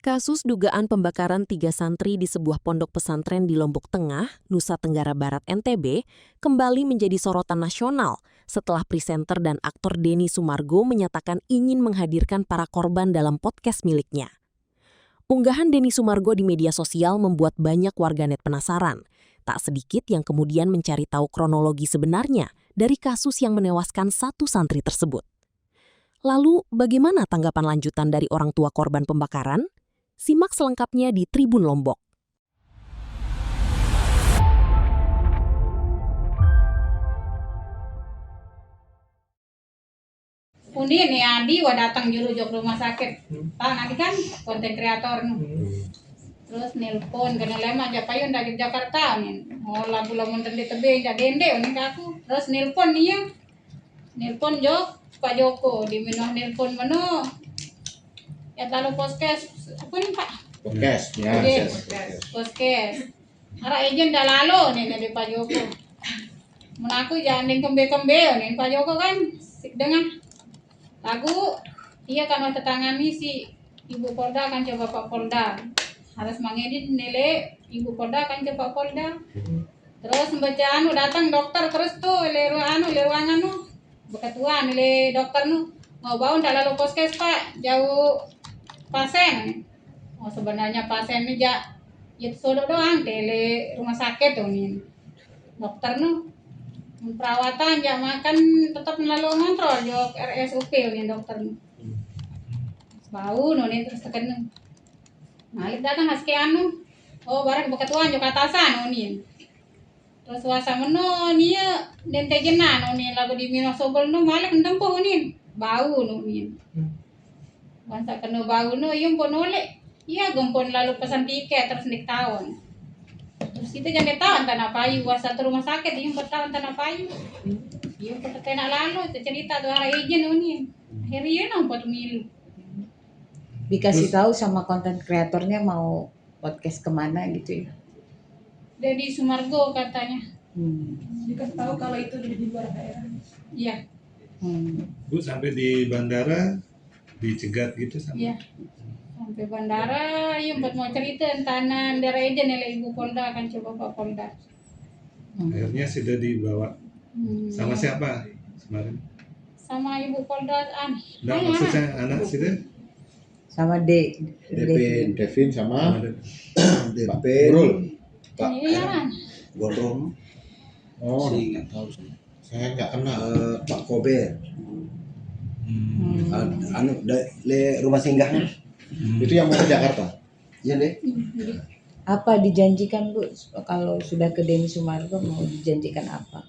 Kasus dugaan pembakaran 3 santri di sebuah pondok pesantren di Lombok Tengah, Nusa Tenggara Barat NTB, kembali menjadi sorotan nasional setelah presenter dan aktor Denny Sumargo menyatakan ingin menghadirkan para korban dalam podcast miliknya. Unggahan Denny Sumargo di media sosial membuat banyak warganet penasaran. Tak sedikit yang kemudian mencari tahu kronologi sebenarnya dari kasus yang menewaskan satu santri tersebut. Lalu, bagaimana tanggapan lanjutan dari orang tua korban pembakaran? Simak selengkapnya di Tribun Lombok. Undi nih Adi datang juru-juru rumah sakit. Pak nanti kan konten kreator terus nelpon karena lema aja payun dari Jakarta nih. Oh lagu lamun di tebe jadi dende nih aku. Terus nelpon dia. Nelpon Pak Joko di minum nelpon meno. Ya lalu podcast apa nih Pak? Podcast ya. Podcast. Ara ejen dah lalu nih dari Pak Joko. Mun aku jangan kembe-kembe nih Pak Joko kan dengan lagu iya kan tetangani si Ibu Polda kan coba Pak Polda harus mengedit nilai Ibu Polda kan coba Polda terus bacaan datang dokter terus tuh leruangan beketua nilai dokter mau bawa ndak lalu poskes Pak jauh pasien sebenarnya pasien ini ya sodok doang tele rumah sakit tuh nih dokter perawatan ya makan tetap melalui kontrol jok RSUP nih dokter bau nih terus tekan malik datang haske barang beketuan jok atasan nih terus wasa meno nih dente jenan nih lagu di minum sobel malik ndempo nih bau nih bangsa kena bau yung ponole iya gempon lalu pesan tiket terus nik tahun terus itu jangan tahu tanah payu satu rumah sakit yung bertahun tanah payu yung pertena lalu itu cerita tuh arah izin akhirnya nampak milu dikasih tahu sama konten kreatornya mau podcast kemana gitu ya. Denny Sumargo katanya dikasih tahu kalau itu di luar daerah. Iya. Bu sampai di bandara dicegat gitu sama. Iya. Sampai bandara yung buat mau cerita tanah daerah izin oleh Ibu Polda kan coba Pak Polda. Akhirnya sudah dibawa. Sama siapa kemarin? Sama Ibu Polda Nah, maksudnya anak sudah? Sama Devin sama Devin Brul. Pak iya Gondrong. Oh, Nggak tahu saya nggak kenal. Pak Kober. Le rumah singgahnya. Itu yang mau ke Jakarta. Iya deh. apa dijanjikan Bu kalau sudah ke Denny Sumargo mau dijanjikan apa?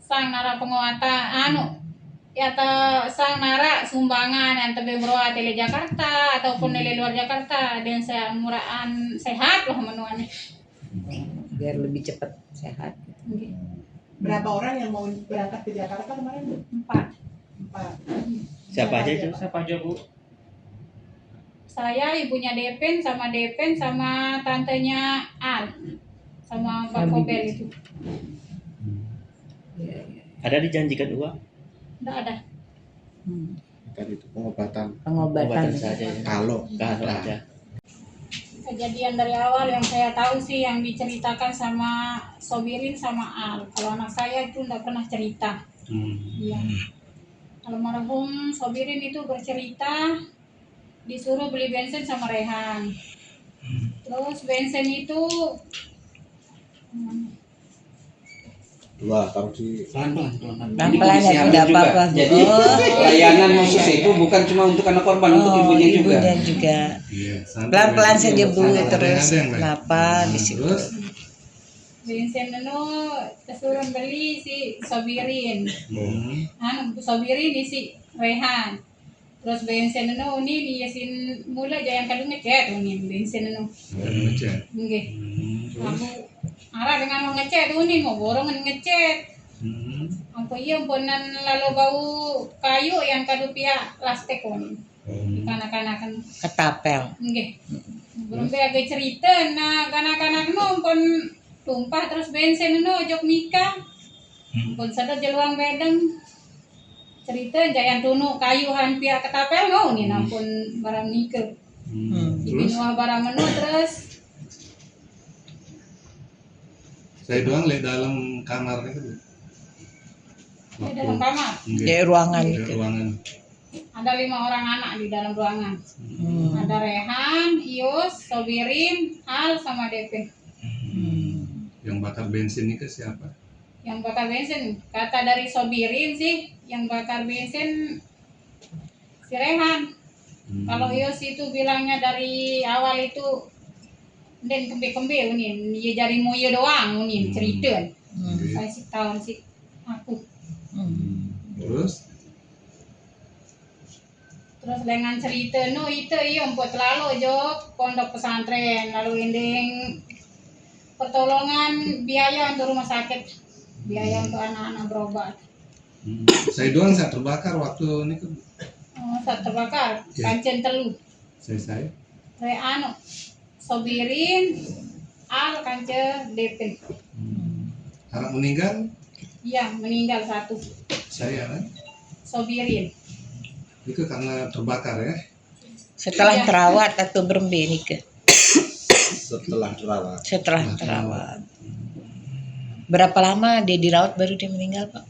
sang nara penguatan ya sang nara sumbangan yang tebe broa tele Jakarta ataupun dari luar Jakarta dan saya murahan sehat loh menuannya Biar lebih cepat sehat. Berapa orang yang mau berangkat ke Jakarta kemarin? 4. Siapa aja itu? Siapa aja Bu? Saya ibunya Depen sama tantenya Al sama Pak Kober itu Ada dijanjikan uang? enggak ada Tadi itu pengobatan Pengobatan saja ya. kalau aja. kejadian dari awal yang saya tahu sih yang diceritakan sama Sobirin sama Al. Kalau anak saya itu enggak pernah cerita. Iya. Almarhum Sobirin itu bercerita disuruh beli bensin sama Rehan. Terus bensin itu dua taruh di pelan-pelan ya tidak apa-apa. Jadi layanan khusus itu bukan cuma untuk anak korban, untuk ibunya juga. Iya, Pelan-pelan saja Bu Sampai terus ada yang lain. kenapa di situ? Terus bensin itu disuruh beli si Sobirin. Sobirin di si Rehan. Terus bensin ini diisin mulai jangan kalau ngecek ini bensin itu. ngecek. Nggih. Aku arah dengan mau ngecek ini mau borong ngecek. Aku iya ponan lalu bau kayu yang kadu pihak plastik ini. Kanak-kanakan Ketapel. nggih. Belum agak cerita kanak-kanak pun tumpah terus bensin jok nikah. Pun sadar jeluang bedeng. Cerita jayan tunu kayu pihak ketapel nih nampun barang nikah. Terus Dibinuah barang menu terus saya doang lihat dalam kamar itu. di dalam kamar. Kayak ruangan Di gitu. ruangan. Ada 5 orang anak di dalam ruangan. Hmm. Ada Rehan, Ius, Sobirin, Al, sama Devin. Yang bakar bensin itu siapa? Yang bakar bensin, kata dari Sobirin sih, yang bakar bensin si Rehan. Kalau Ius itu bilangnya dari awal itu dan kembe-kembe unin, dia jadi moyo doang unin cerita. Saya sih tahu sih aku. Terus dengan cerita no itu iya buat lalu jo pondok pesantren lalu ending pertolongan biaya untuk rumah sakit, biaya untuk anak-anak berobat. Saya doang saya terbakar waktu ini kan. Saat terbakar, Ya. kancen telu. Saya. Anu, Sobirin, Al, kance, Devin. Anak meninggal Iya, meninggal 1. saya kan. Sobirin. Itu karena terbakar ya. Setelah terawat atau berembe nikah? Setelah terawat. Setelah terawat. Berapa lama dia dirawat baru dia meninggal, Pak?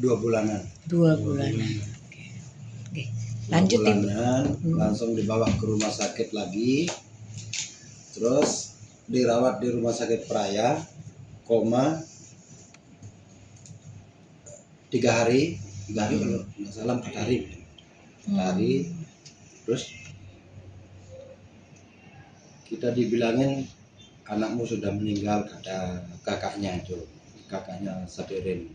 2 bulanan. 2 bulanan. Oke. Lanjut 2 Ibu. bulanan, langsung dibawa ke rumah sakit lagi. Terus dirawat di rumah sakit Praya, koma 3 hari kalau nggak salah 4 hari. 4 hari. Terus kita dibilangin anakmu sudah meninggal, kata kakaknya Sabirin.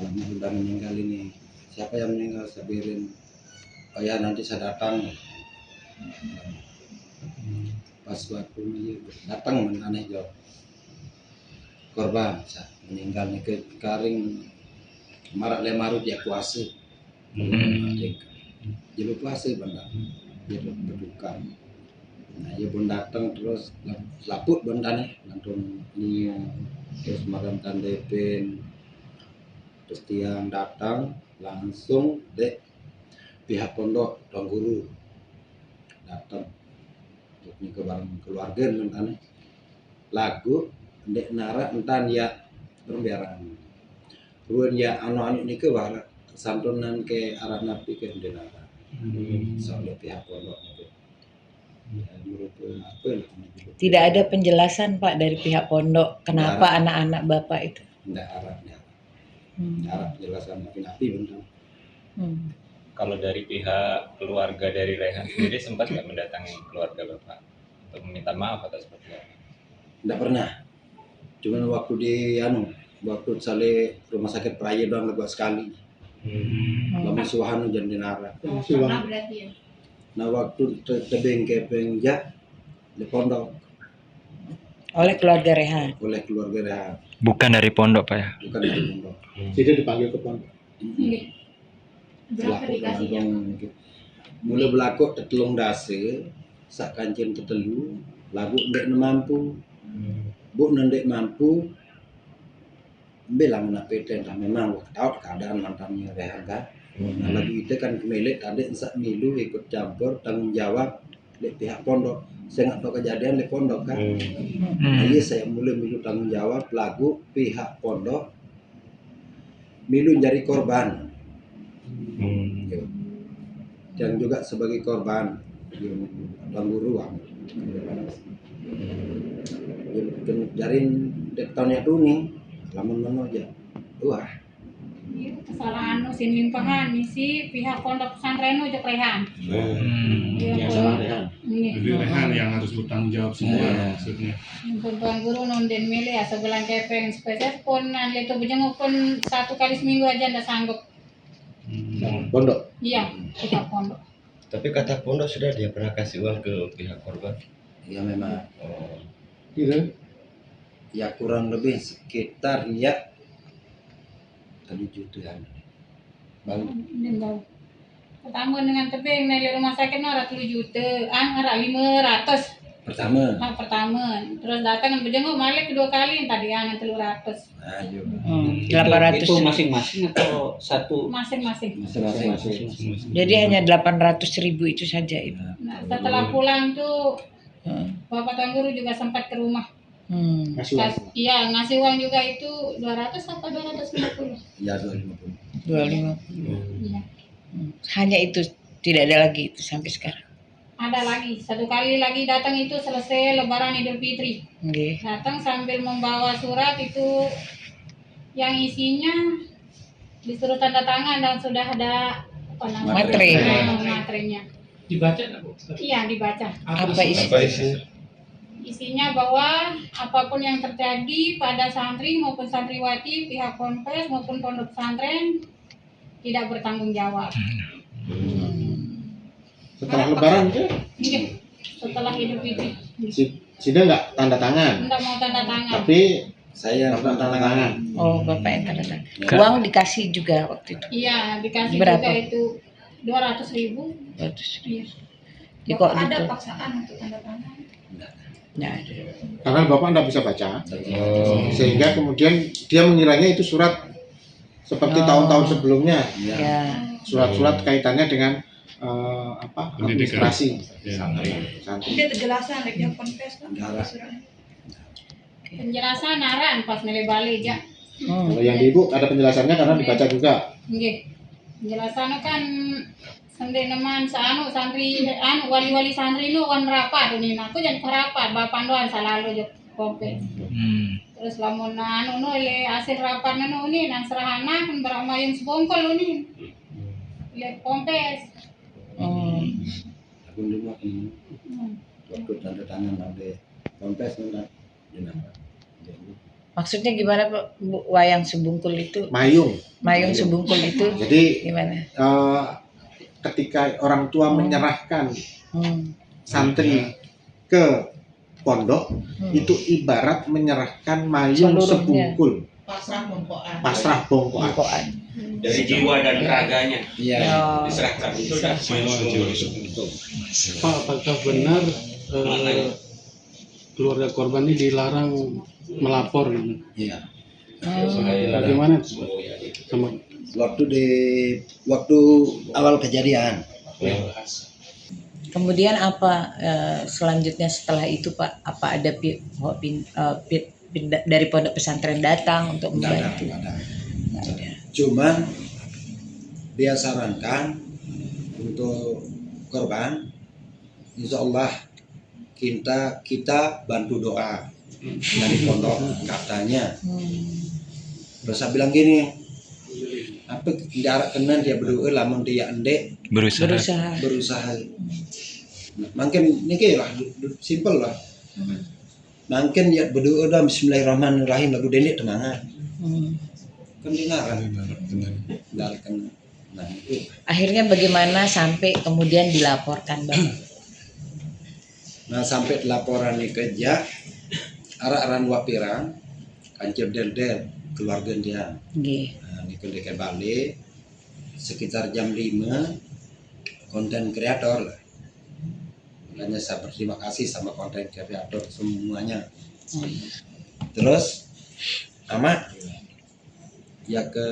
Anakmu sudah meninggal ini. Siapa yang meninggal? Sabirin. Oh ya nanti saya datang. Pas waktu datang aneh jawab. Korban meninggal nih ke karing marak lemarut ya kuasa. Jadi kuasa benda. Dia berduka. Nah, dia pun datang terus laput benda nih, langsung nih terus makan tandepin. Terus tiang datang langsung dek pihak pondok tuan guru datang untuk ke bareng keluarga benda nih. Lagu dek nara entan ya berbiaran. Ruan ya anu-anu ni ke barat santunan ke arah napi ke denara. Soalnya pihak pondok itu. Tidak ada penjelasan Pak dari pihak pondok kenapa anak-anak Bapak itu. Tidak arahnya. Arah penjelasan mungkin api benar. Kalau dari pihak keluarga dari Rehan sendiri sempat nggak mendatangi keluarga Bapak untuk meminta maaf atau seperti apa? Tidak pernah. Cuman waktu di waktu sale rumah sakit Praya doang lebat sekali. Lama suhan hujan denara. Pernah berarti ya. Nah waktu tebing kepeng jak di pondok Oleh keluarga Rehan. oleh keluarga Rehan, Bukan dari pondok Pak ya? bukan dari pondok. Jadi dipanggil ke pondok. Berapa Selaku dikasihnya? langsung mulai berlaku tetelung dase sak kancing tetelu lagu ndek mampu bu ndek mampu bilang nak peten lah memang tahu keadaan mantannya Rehan kan. Nah lagi itu kan kemilik adik sak milu ikut campur tanggung jawab di pihak pondok. Saya nggak tahu kejadian di pondok kan. Jadi saya mulai milu tanggung jawab lagu pihak pondok milu jadi korban. Yang juga sebagai korban tuan guru jarin tahunnya tuh nih lamun mana aja wah Kesalahan nu sin limpahan si pihak pondok pesantren nu jeung Rehan. Yang salah Rehan. Jadi Rehan yang harus bertanggung jawab semua maksudnya. Pun tuan guru non den milih ya sebulan kepeng spesies pun nanti itu bujeng pun 1 kali seminggu aja ndak sanggup. Pondok. Iya, pihak pondok. Tapi kata pondok sudah dia pernah kasih uang ke pihak korban. ya memang Kira ya kurang lebih sekitar ya 3 jutaan bang Den bau. Ketambun dengan tebing nilai rumah sakit nu 3 juta, 500. Pertama. pertama. Terus datang berjenguk balik kedua kali tadi yang 300. Ayo. 800. Itu masing-masing atau satu? Masing-masing. Masing-masing. Jadi hanya 800.000 itu saja itu. Nah, setelah pulang tuh Bapak Tuan Guru juga sempat ke rumah. Iya, ngasih uang juga itu 200 apa 250. Ya 250. 250. Iya. Hanya itu, tidak ada lagi itu sampai sekarang. Ada lagi, satu kali lagi datang itu selesai Lebaran Idul Fitri. Nggih. Datang sambil membawa surat itu yang isinya disuruh tanda tangan dan sudah ada apa namanya? Matre. Matrenya. Dibaca nggak, Bu? Iya, dibaca. Apa isi? Isinya bahwa apapun yang terjadi pada santri maupun santriwati, pihak ponpes maupun pondok pesantren tidak bertanggung jawab. Setelah Lebaran itu Iya, setelah Idul Fitri. Sida nggak tanda tangan, Enggak mau tanda tangan. tapi Saya Bapak tanda tangan. Oh, Bapak yang tanda tangan. Uang dikasih juga waktu itu. Iya, dikasih Berapa? juga itu 200.000. 200.000. Iya. Di kok Ada gitu? paksaan untuk tanda tangan. Nggak ada. Karena Bapak nggak bisa baca, sehingga kemudian dia mengiranya itu surat seperti tahun-tahun sebelumnya, Ya. surat-surat kaitannya dengan Pendidikan. administrasi santri. Dia terjelasan dia konfes kan. Penjelasan aran pas nilai balik ya. Kalau yang di Ibu ada penjelasannya karena dibaca juga. Nggih. Penjelasan kan sendiri neman santri wali-wali santri nu wan rapat ini aku jangan rapat bapak doan selalu jo kompe. Terus lamun nu le hasil rapat nu ni nang serahana kan beramayun sebongkol ni. Le kompes. Aku dulu waktu tanda tangan ada kontes nggak? Maksudnya gimana Pak? Wayang sebungkul itu? Mayung. Mayung sebungkul itu Jadi gimana? ketika orang tua menyerahkan santri ke pondok, itu ibarat menyerahkan mayung Seluruhnya. sebungkul, Pasrah bongkoan. pasrah bongkoan. Bongkoan. Dari jiwa dan raganya Iya. Oh. diserahkan. Pak, apakah benar keluarga korban ini dilarang melapor? Iya. Bagaimana itu, Pak? Sama Waktu awal kejadian. Kemudian apa selanjutnya setelah itu Pak? Apa ada dari pondok pesantren datang untuk membantu? Nggak ada. Cuman dia sarankan untuk korban, insya Allah kita bantu doa dari pondok katanya. Terus saya bilang gini, apa jarak kenan dia berdoa lamun dia endek berusaha. Makin niki lah simple lah. Makin dia berdoa dah Bismillahirrahmanirrahim lagu dendek tenangan. Kan dengaran. Nah, itu. Akhirnya bagaimana sampai kemudian dilaporkan Bapak? Nah sampai laporan ini kerja arah-aran wapirang kancir del keluarga dia. Nggih. Nah, ini ke balik sekitar jam 5 konten kreator lah. Makanya saya berterima kasih sama konten kreator semuanya. Terus amat ya ke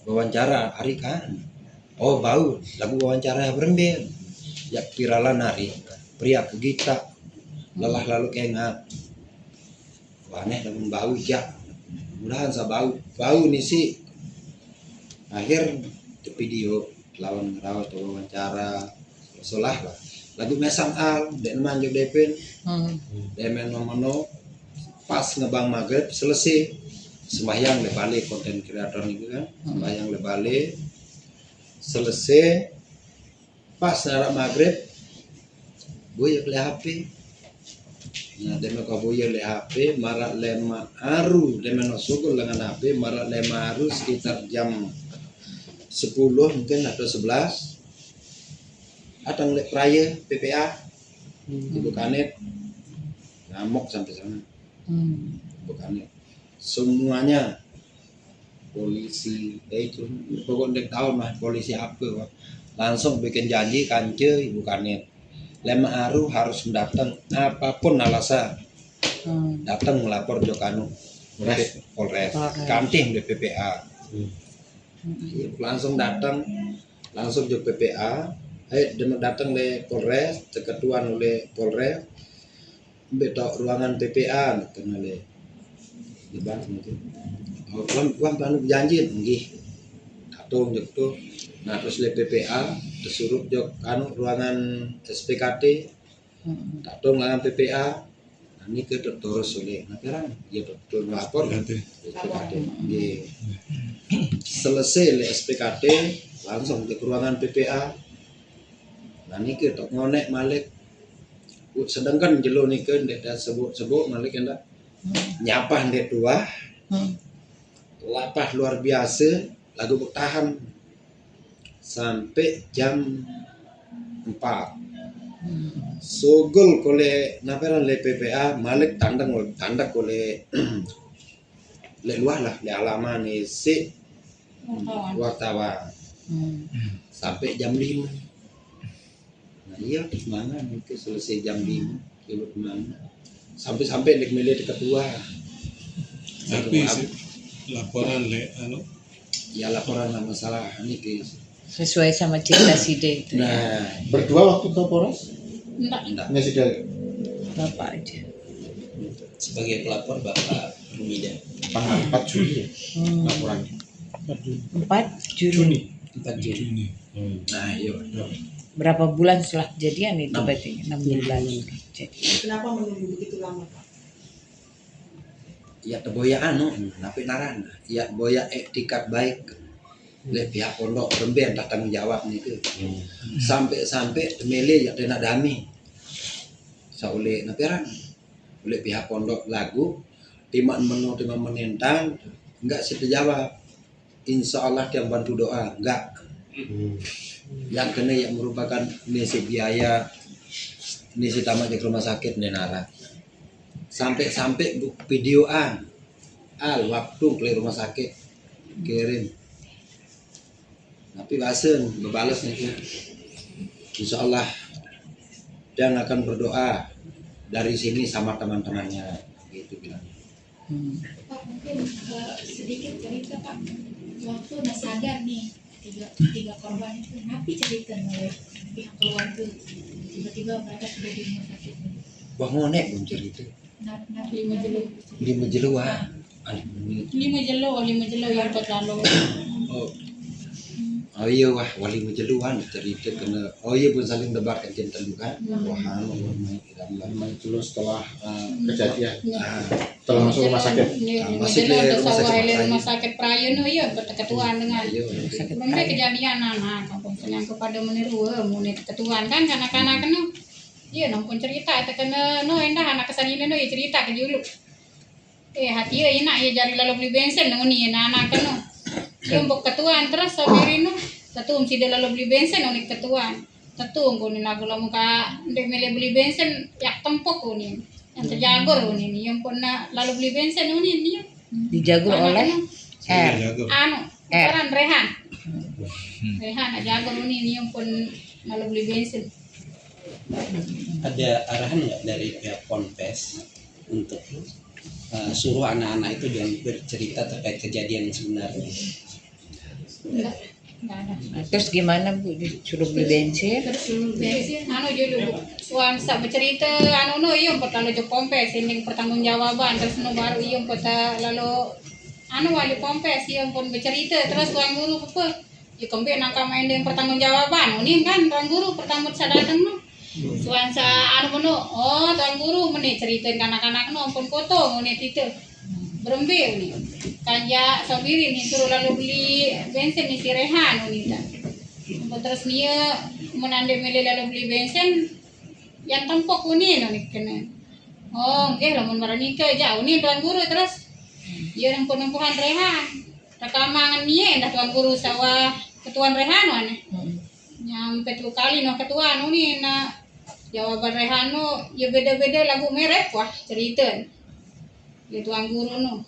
wawancara hari kan. Oh bau lagu wawancara berembel. Ya viralan hari pria ke kita lelah lalu kengap. Aneh namun bau ya. Mudahan saya bau nih sih. Akhir di video lawan ngerawat wawancara solah lah. Lagu mesang al dan manjuk depin. Demen nomono pas ngebang maghrib selesai sembahyang le balik konten kreator itu kan sembahyang le balik selesai pas narak maghrib boya le HP nah demen kau boya le HP marak le maaru demen sukul dengan HP marak le maaru sekitar jam 10 mungkin atau 11 datang le raya PPA Ibu Kanet ngamuk sampai sana bukannya semuanya polisi itu pokoknya tahu mah polisi apa langsung bikin janji kance Ibu Kanet lema aru harus datang apapun alasan datang melapor Jokanu Polres kanting BPPA. Langsung datang langsung ke PPA, datang le Polres, keketuan oleh Polres, betok ruangan PPA kena le di bang mungkin. Oh, uang panu janji nggih. Datang jok tuh. Nah terus le PPA disuruh jok anu ruangan SPKT. Datang ruangan PPA. Ini ke terus oleh naperan dia betul lapor SPKT. Selesai le SPKT langsung ke ruangan PPA. Nah ini ke tok ngonek malik. Sedangkan jelo nih ke ndak sebut malik enda nyapah ndek dua. Lapah luar biasa lagu bertahan sampai jam 4. Sogol kole naperan le PPA malik tandak kole le luar lah le alaman ni si wartawan sampai jam 5. Nah iya mana itu selesai jam 5 lewat mana sampai lek mele ketua. Tapi laporan le anu Ya laporan masalah ini ke Sesuai sama cerita Side itu. nah Berdua waktu ke Polres? Enggak. Nggak sudah. Bapak aja. sebagai pelapor Bapak Rumida. 4 Juli ya laporannya. 4 Juni. 4 Juni. Nah, yuk. Berapa bulan setelah kejadian itu berarti 6 bulan. Jadi. Kenapa menunggu begitu lama, Pak? Ya teboya anu, napi naran. Ya boya etikat baik. Le pihak pondok remben tak tanggung jawab nih ke. Sampai temele ya tena dami. Saule naperan. Oleh pihak pondok lagu timak menentang enggak jawab. Insya Allah dia bantu doa enggak. Yang kena yang merupakan ngisi biaya ngisi tamat di rumah sakit nenara. Sampai videoan waktu ke rumah sakit kirim. Tapi bahasan berbalas nih. Insya Allah dan akan berdoa dari sini sama teman-temannya gitu bilang. Pak mungkin sedikit cerita Pak waktu sadar nih tiga korban itu napi cerita oleh pihak keluarga tiba-tiba mereka sudah di rumah sakit. Bangonek belum cerita. Lima jelu yang lalu. Oh iya wah wali menjeluan cerita kena iya pun saling debat kan telukan wah Lama itu setelah kejadian setelah masuk rumah sakit masih di rumah sakit Prayono ya berketuan dengan sebelumnya kejadian anak kampung senang kepada meniru munit ketuan kan kanak-kanak kena iya nampun cerita itu kena no endah anak kesanina no ya cerita ke dulu hati ya enak ya jari lalu beli bensin no nih anak kena untuk ketuan terus sabirino tetum si lalu beli bensin unik ketuan tetum kunin lagu lamu ka ndek mele beli bensin yak tempok kunin yang terjagor kunin yang pernah lalu beli bensin kunin dia Dijagur oleh R. anu peran Rehan jagor kunin yang pun lalu beli bensin. Ada arahan nggak dari pihak Ponpes untuk suruh anak-anak itu jangan bercerita terkait kejadian sebenarnya? Enggak ada. Terus gimana Bu disuruh beli bensin? Bensin anu dulu suansa bercerita anu no iyo lalu jo Pompes ini pertanggungjawaban terus no baru iyo lalu anu wali Pompes iyo pun bercerita terus tuan guru apa yo kembe nangka main dengan pertanggungjawaban ini kan tuan guru pertama sadatan no suansa anu no tuan guru meni ceritain anak-anak no pun koto meni itu berembe nih kanja sabiri nih suruh lalu beli bensin nih si Rehan nih terus dia menande mele lalu beli bensin yang tempok nih kena oke lamun maranika jauh nih tuan guru terus dia yang penempuhan Rehan rekaman nih dah tuan guru sawah ketuan Rehan nyampe 2 kali no ketuan nih na jawaban Rehan no ya beda-beda lagu merek wah cerita ya tuan guru no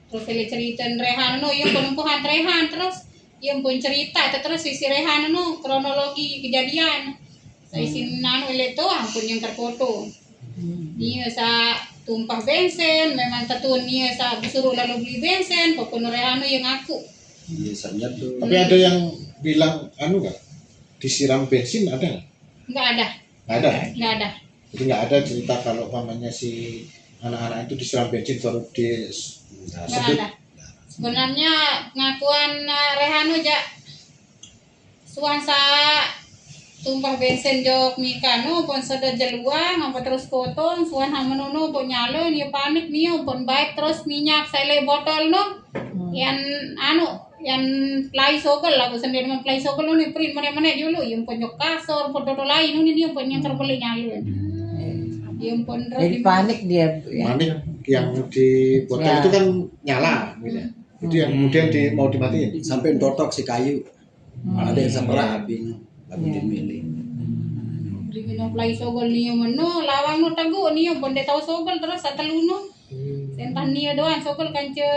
terus ele cerita Rehan no yang penempuhan Rehan terus yang pun cerita terus si Rehan no kronologi kejadian Sa isin nano ile to ampun yang terfoto. Niya sa tumpah bensin, memang tetun niya sa disuruh lalu beli bensin, pokoknya rehano yang aku. Biasanya tuh. Tapi ada yang bilang anu nggak disiram bensin ada nggak? Nggak ada, Nggak ada. nggak ada. Jadi nggak ada cerita kalau pamannya si anak-anak itu disiram bensin baru Nggak disebut. ada. Sebenarnya ngakuan rehano ja suan sa tumpah bensin jok mikano pon sada jalua ngapa terus potong suan hamanono pon nyalo dia panik nih pon baik terus minyak sele botol no yang yang play sogel lah sendiri man play sogel nih print mana dulu yang pon jok kasor pon dodol lain nih dia pon yang terbeli nyalo yang pon Jadi panik dia, Bu, ya. Panik yang di botol Ya. itu kan nyala gitu ya. Itu yang kemudian mau dimatiin. Sampai totok si kayu. Ada yang semerah apinya. Lalu dimilih. Bino play sogel niyo mano lawang no tago niyo bonde tahu sogel terus sateluno sentan niyo doang sogel kanca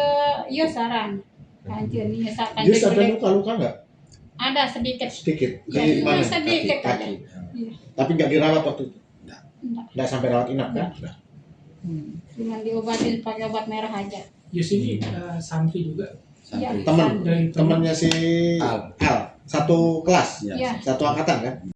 iyo saran kanca niyo sa kanca Dia ada jelek. luka-luka nggak? Ada sedikit Sedikit. Ya, Di cuma mana? sedikit Kaki. aja. Iya. Tapi nggak dirawat waktu itu. Enggak. Nggak sampai rawat inap kan? Cuma diobatin pakai obat merah aja. Yus ini santri juga. Iya, Teman Dari temannya si Al. Al. Satu kelas, Iya. satu angkatan kan?